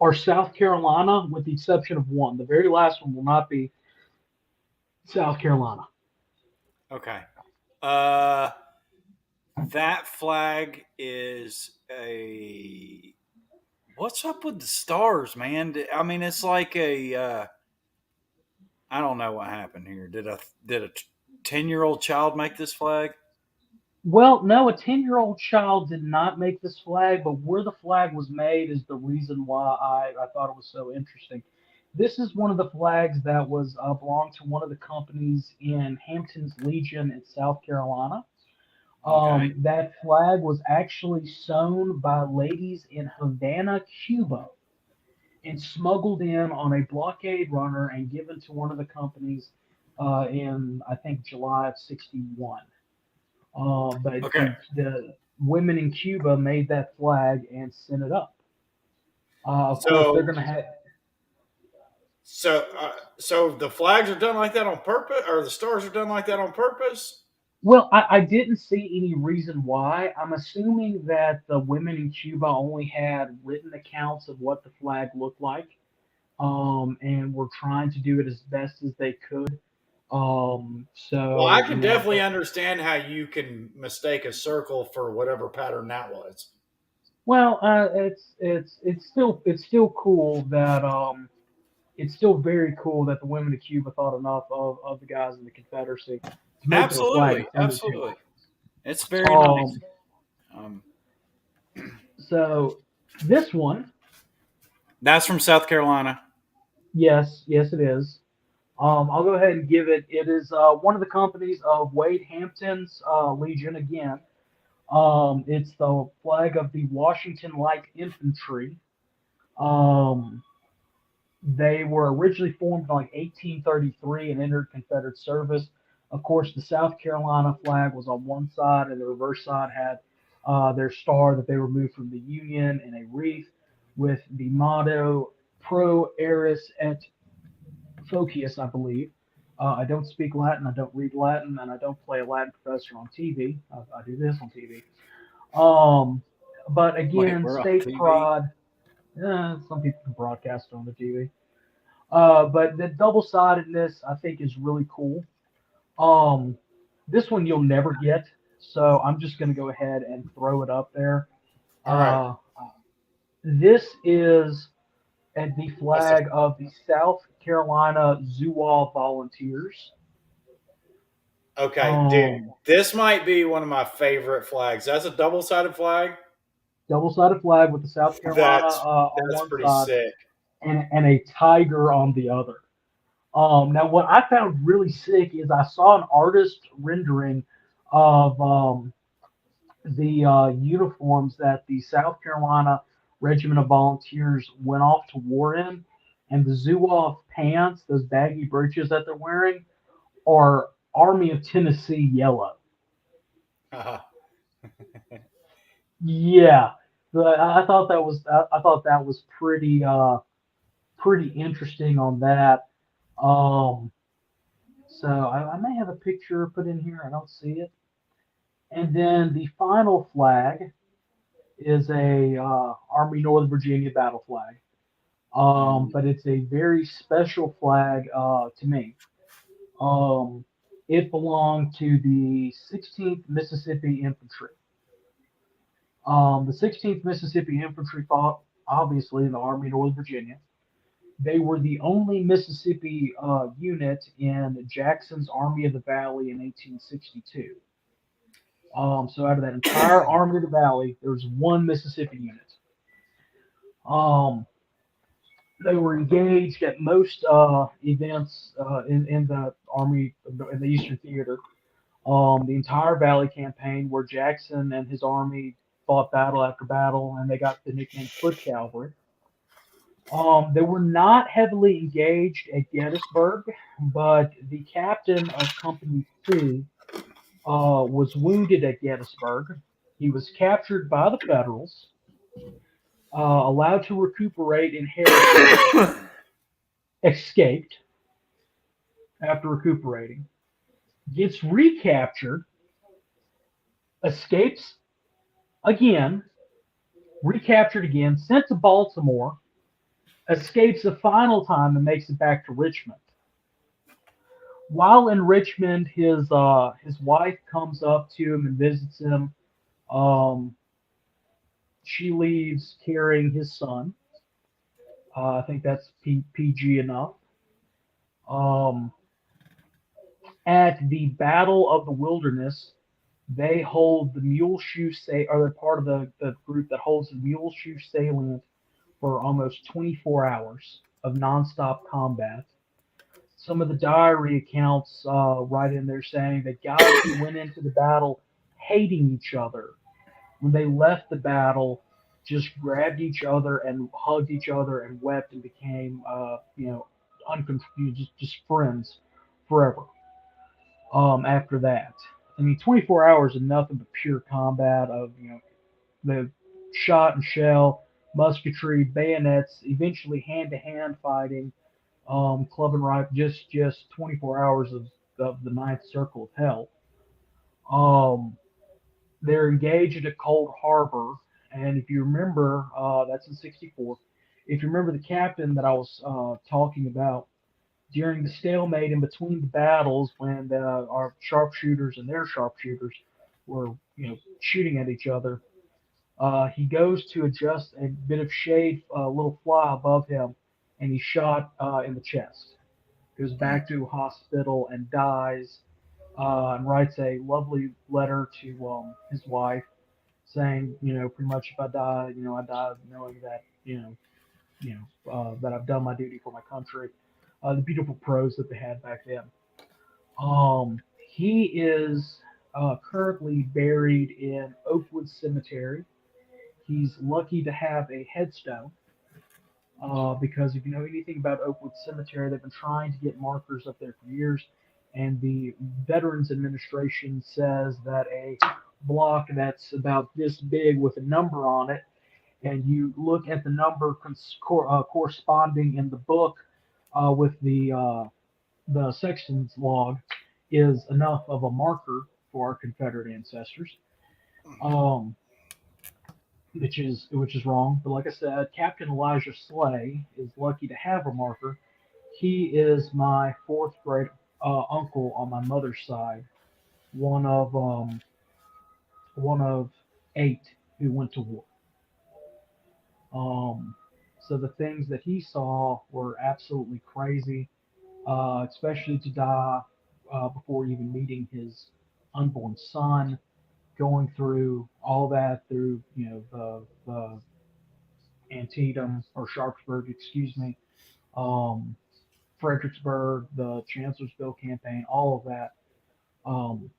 are South Carolina, with the exception of one. The very last one will not be South Carolina. Okay. Uh, that flag is a. What's up with the stars, man? I mean, it's like a. I don't know what happened here. Did a 10-year-old child make this flag? Well, no, a 10-year-old child did not make this flag, but where the flag was made is the reason why I thought it was so interesting. This is one of the flags that was belonged to one of the companies in Hampton's Legion in South Carolina. Okay. That flag was actually sewn by ladies in Havana, Cuba, and smuggled in on a blockade runner and given to one of the companies in, I think, July of '61. But Okay. the women in Cuba made that flag and sent it up. Of course, they're So going to have. so the flags are done like that on purpose, or the stars are done like that on purpose? Well, I didn't see any reason why. I'm assuming that the women in Cuba only had written accounts of what the flag looked like, and were trying to do it as best as they could. Well, I So can definitely understand how you can mistake a circle for whatever pattern that was. well, it's still cool that it's still very cool that the women of Cuba thought enough of the guys in the Confederacy to make them a flag and Absolutely, send it to absolutely. them. It's very nice. Um, Um, so this one, that's from South Carolina. yes, it is. I'll go ahead and give it. It is one of the companies of Wade Hampton's Legion again. It's the flag of the Washington Light Infantry. Um, they were originally formed in like 1833 and entered Confederate service. Of course, the South Carolina flag was on one side, and the reverse side had their star that they removed from the Union in a wreath with the motto "Pro Aris et Focius," I believe. I don't speak Latin, I don't read Latin, and I don't play a Latin professor on TV. I do this on TV. Um, but Wait, again, we're on state TV. pride. Some people can broadcast on the TV. But the double sidedness, I think, is really cool. Um, this one you'll never get, so I'm just going to go ahead and throw it up there. All right. Uh, this is at the That's a flag of the South Carolina Zouave Volunteers. Okay, dude. Um, This might be one of my favorite flags. That's a double-sided flag. Double-sided flag with the South Carolina That's on that's one pretty side sick. and a tiger on the other. Now, what I found really sick is I saw an artist rendering of the uniforms that the South Carolina Regiment of Volunteers went off to war in, and the Zouave pants, those baggy breeches that they're wearing, are Army of Tennessee yellow. Yeah, I thought that was I thought that was pretty interesting on that. Um, so I may have a picture put in here. I don't see it. And then the final flag is a Army Northern Virginia battle flag. But it's a very special flag to me. Um, it belonged to the 16th Mississippi Infantry. The 16th Mississippi Infantry fought, obviously, in the Army of Northern Virginia. They were the only Mississippi unit in Jackson's Army of the Valley in 1862. So out of that entire Army of the Valley, there was one Mississippi unit. Um, they were engaged at most events in the Army in the Eastern Theater. The entire Valley campaign, where Jackson and his army fought battle after battle, and they got the nickname Foot Cavalry. They were not heavily engaged at Gettysburg, but the captain of Company 2 was wounded at Gettysburg. He was captured by the Federals, allowed to recuperate in Harrisburg, escaped after recuperating, gets recaptured, escapes again, recaptured again, sent to Baltimore, escapes a final time and makes it back to Richmond. While in Richmond, his wife comes up to him and visits him. Um, she leaves carrying his son. I think that's PG enough. Um, at the Battle of the Wilderness, they hold the Muleshoe or they're part of the group that holds the Muleshoe salient for almost 24 hours of nonstop combat. Some of the diary accounts right in there saying that guys who went into the battle hating each other, when they left the battle, just grabbed each other and hugged each other and wept and became, just friends forever. After that, I mean, 24 hours of nothing but pure combat of the shot and shell, musketry, bayonets, eventually hand-to-hand fighting, club and rifle, just 24 hours of the ninth circle of hell. Um, they're engaged at Cold Harbor, and if you remember, that's in '64. If you remember the captain that I was talking about during the stalemate in between the battles, when our sharpshooters and their sharpshooters were, shooting at each other, he goes to adjust a bit of shade, a little fly above him, and he's shot in the chest. Goes back to a hospital and dies, and writes a lovely letter to his wife, saying, pretty much if I die, I die knowing that, that I've done my duty for my country. The beautiful prose that they had back then. He is currently buried in Oakwood Cemetery. He's lucky to have a headstone because if you know anything about Oakwood Cemetery, they've been trying to get markers up there for years, and the Veterans Administration says that a block that's about this big with a number on it, and you look at the number corresponding in the book with the sexton's log, is enough of a marker for our Confederate ancestors. Um, which is wrong. But like I said, Captain Elijah Slay is lucky to have a marker. He is my fourth grade uncle on my mother's side, one of um, one of eight who went to war. Um, so the things that he saw were absolutely crazy, especially to die before even meeting his unborn son, going through all that through the Antietam or Sharpsburg, excuse me, um, Fredericksburg, the Chancellorsville campaign, all of that. Um,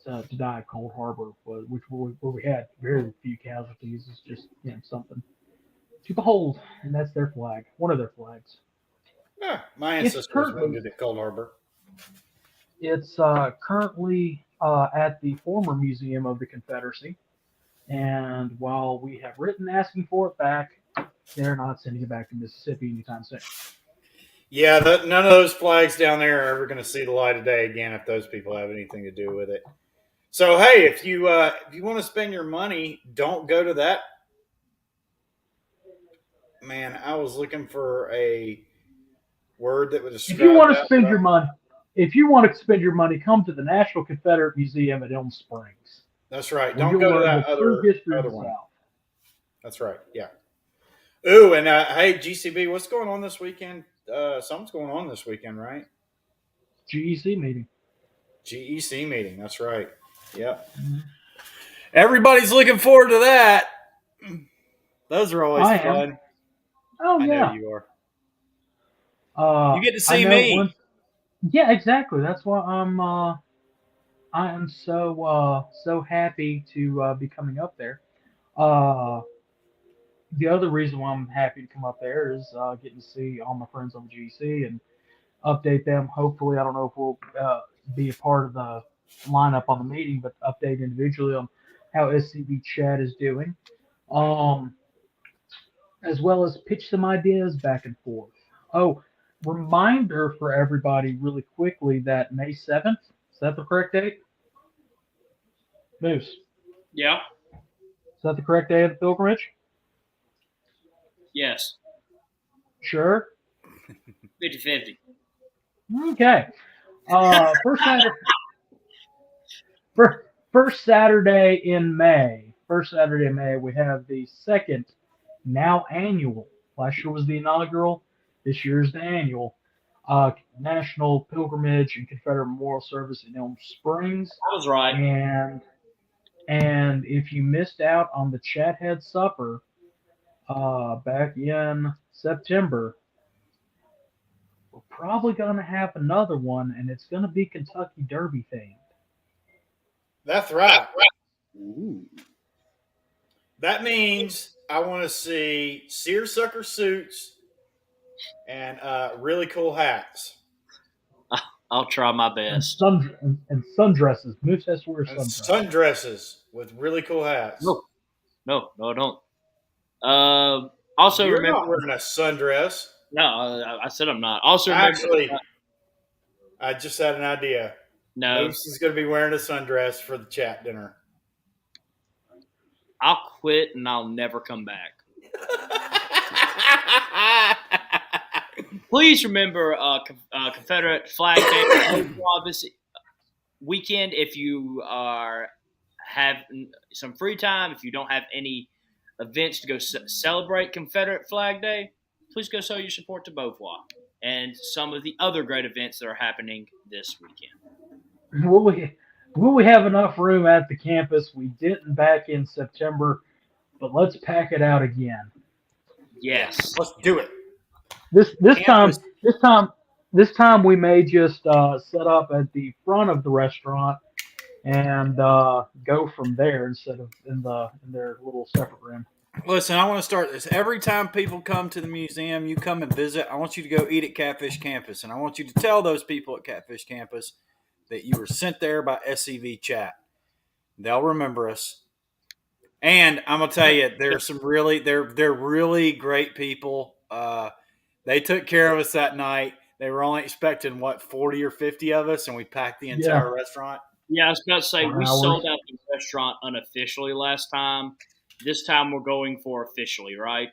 to die at Cold Harbor, where we had very few casualties, is just something to behold, and that's their flag, one of their flags. Yeah, my It's ancestors currently wounded at Cold Harbor. it's currently at the former Museum of the Confederacy, and while we have written asking for it back, they're not sending it back to Mississippi anytime soon. Yeah, none of those flags down there are ever going to see the light of day again if those people have anything to do with it. So hey, if you want to spend your money, don't go to that. Man, I was looking for a word that would If you describe want to that. spend your money, if you want to spend your money, come to the National Confederate Museum at Elm Springs, That's right. where Don't you'll go to learn that the true history of other the one. South. That's right. Yeah. Ooh, and hey, GCB, what's going on this weekend? Something's going on this weekend, right? GEC meeting. GEC meeting. That's right. Yep. Mm-hmm. Everybody's looking forward to that. Those are always I am. fun. Oh I know yeah. you are. Uh, You get to I see know me. one. Yeah, exactly. That's why I am so happy to be coming up there. Uh, the other reason why I'm happy to come up there is getting to see all my friends on the GC and update them. Hopefully, I don't know if we'll be a part of the lineup on the meeting, but update individually on how SCB chat is doing, um, as well as pitch some ideas back and forth. Oh, reminder for everybody, really quickly, that May 7th, is that the correct date? Moose, Yeah. is that the correct day of the pilgrimage? Yes. Sure. 50-50. Okay. First Saturday, first Saturday in May. First Saturday in May, we have the second, now annual. Last year was the inaugural. This year's the annual. National Pilgrimage and Confederate Memorial Service in Elm Springs. I was right. And if you missed out on the Chathead Supper back in September, we're probably going to have another one, and it's going to be Kentucky Derby themed. That's right. Ooh. That means I want to see seersucker suits and really cool hats. I'll try my And best. sundresses. Moose has to wear And sundresses. sundresses with really cool hats. No, I don't. Also You're remember. not wearing a sundress. No, I said I'm not. Also remember. Actually, I just had an idea. No, Moose is going to be wearing a sundress for the chat dinner. I'll quit and I'll never come back. Please remember Confederate Flag Day this weekend. If you have some free time, if you don't have any events to go celebrate Confederate Flag Day, please go show your support to Beauvoir and some of the other great events that are happening this weekend. Will we have enough room at the campus? We didn't back in September, but let's pack it out again. Yes, let's do it. This time we may just set up at the front of the restaurant and go from there instead of in their little separate room. Listen, I want to start this. Every time people come to the museum, you come and visit, I want you to go eat at Catfish Campus. And I want you to tell those people at Catfish Campus that you were sent there by SCV Chat. They'll remember us. And I'm going to tell you, there's some they're really great people. They took care of us that night. They were only expecting, 40 or 50 of us, and we packed the entire restaurant. Yeah, I was about to say, we hours. sold out the restaurant unofficially last time. this time we're going for officially, right?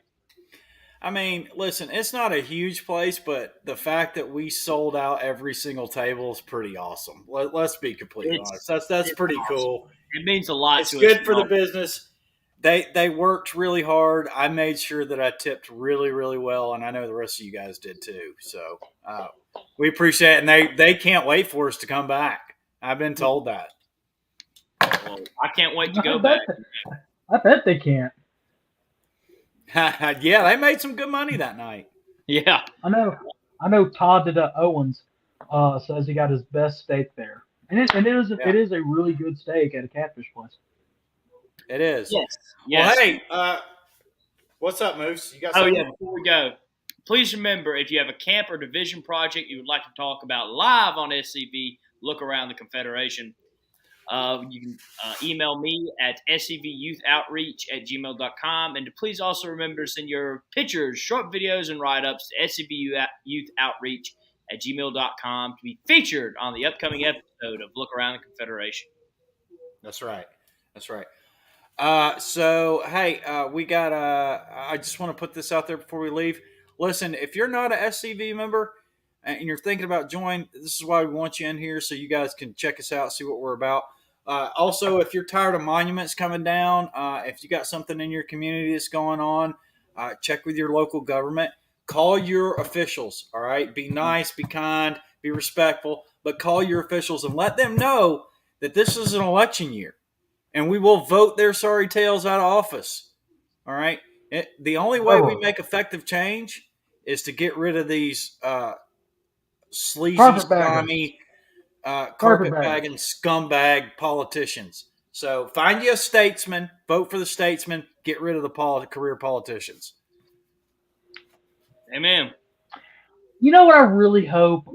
I mean, listen, it's not a huge place, but the fact that we sold out every single table is pretty awesome. Let's be completely honest. That's It's pretty awesome. cool. It means a lot It's to us. good for the business. They worked really hard. I made sure that I tipped really, really well, and I know the rest of you guys did too. So we appreciate it, and they can't wait for us to come back. I've been told that. Well, I can't wait to go back. I bet they can't. Yeah, they made some good money that night. Yeah. I know Todd at Owens says he got his best steak there. And it is a really good steak at a catfish place. It is. Yes. Well, hey, what's up, Moose? You got something? Oh, yeah, before we go, please remember, if you have a camp or division project you would like to talk about live on SCV, Look Around the Confederation, you can email me at scvyouthoutreach@gmail.com. And to please also remember to send your pictures, short videos, and write-ups to scvyouthoutreach@gmail.com to be featured on the upcoming episode of Look Around the Confederation. That's right. That's right. So, hey, we got I just want to put this out there before we leave. Listen, if you're not a SCV member and you're thinking about joining, this is why we want you in here so you guys can check us out, see what we're about. Also, if you're tired of monuments coming down, if you got something in your community that's going on, check with your local government. Call your officials, all right? Be nice, be kind, be respectful, but call your officials and let them know that this is an election year. And we will vote their sorry tails out of office. All right. The only way we make effective change is to get rid of these sleazy, slimy, carpetbagging scumbag politicians. So find you a statesman, vote for the statesman, get rid of the career politicians. Amen. You know what I really hope?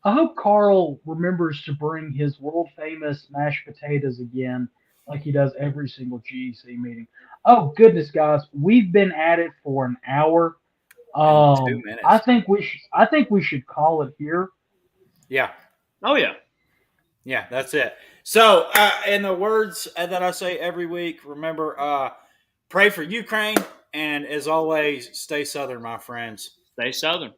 I hope Carl remembers to bring his world famous mashed potatoes again, like he does every single GEC meeting. Oh goodness, guys, we've been at it for an hour. 2 minutes. I think we should call it here. Yeah. Oh yeah. Yeah, that's it. So, in the words that I say every week, remember, pray for Ukraine, and as always, stay Southern, my friends. Stay Southern.